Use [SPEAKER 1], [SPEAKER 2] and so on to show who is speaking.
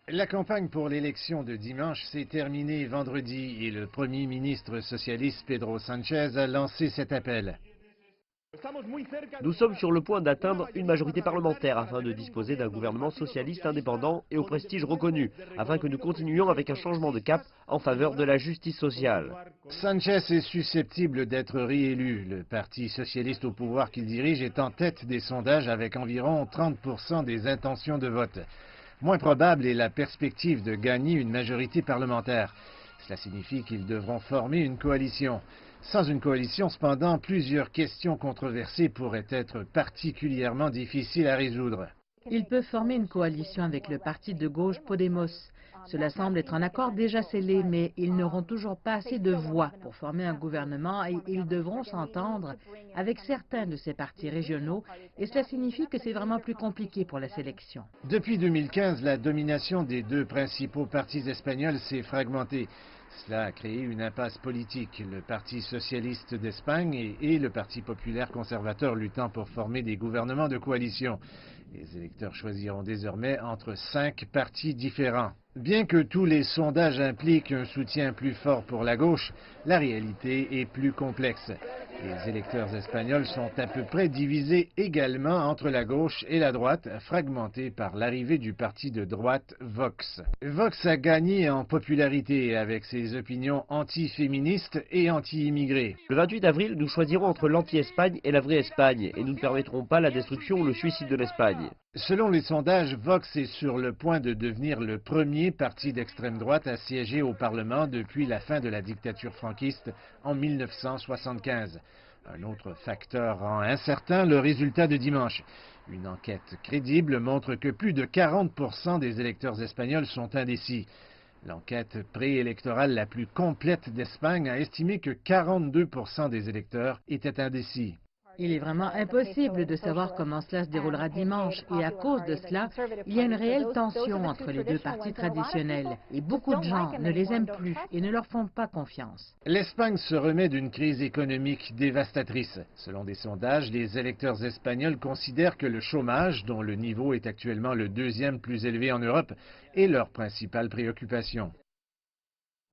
[SPEAKER 1] La campagne pour l'élection de dimanche s'est terminée vendredi et le Premier ministre socialiste Pedro Sánchez a lancé cet appel.
[SPEAKER 2] Nous sommes sur le point d'atteindre une majorité parlementaire afin de disposer d'un gouvernement socialiste indépendant et au prestige reconnu, afin que nous continuions avec un changement de cap en faveur de la justice sociale.
[SPEAKER 1] Sánchez est susceptible d'être réélu. Le Parti socialiste au pouvoir qu'il dirige est en tête des sondages avec environ 30% des intentions de vote. Moins probable est la perspective de gagner une majorité parlementaire. Cela signifie qu'ils devront former une coalition. Sans une coalition, cependant, plusieurs questions controversées pourraient être particulièrement difficiles à résoudre.
[SPEAKER 3] Ils peuvent former une coalition avec le parti de gauche Podemos. Cela semble être un accord déjà scellé, mais ils n'auront toujours pas assez de voix pour former un gouvernement et ils devront s'entendre avec certains de ces partis régionaux et cela signifie que c'est vraiment plus compliqué pour la sélection.
[SPEAKER 1] Depuis 2015, la domination des deux principaux partis espagnols s'est fragmentée. Cela a créé une impasse politique, le Parti socialiste d'Espagne et le Parti populaire conservateur luttant pour former des gouvernements de coalition. Les électeurs choisiront désormais entre 5 partis différents. Bien que tous les sondages impliquent un soutien plus fort pour la gauche, la réalité est plus complexe. Les électeurs espagnols sont à peu près divisés également entre la gauche et la droite, fragmentés par l'arrivée du parti de droite Vox. Vox a gagné en popularité avec ses opinions anti-féministes et anti-immigrés.
[SPEAKER 2] Le 28 avril, nous choisirons entre l'anti-Espagne et la vraie Espagne, et nous ne permettrons pas la destruction ou le suicide de l'Espagne.
[SPEAKER 1] Selon les sondages, Vox est sur le point de devenir le premier parti d'extrême droite à siéger au Parlement depuis la fin de la dictature franquiste en 1975. Un autre facteur rend incertain le résultat de dimanche. Une enquête crédible montre que plus de 40% des électeurs espagnols sont indécis. L'enquête préélectorale la plus complète d'Espagne a estimé que 42% des électeurs étaient indécis.
[SPEAKER 3] Il est vraiment impossible de savoir comment cela se déroulera dimanche et à cause de cela, il y a une réelle tension entre les deux partis traditionnels et beaucoup de gens ne les aiment plus et ne leur font pas confiance.
[SPEAKER 1] L'Espagne se remet d'une crise économique dévastatrice. Selon des sondages, les électeurs espagnols considèrent que le chômage, dont le niveau est actuellement le deuxième plus élevé en Europe, est leur principale préoccupation.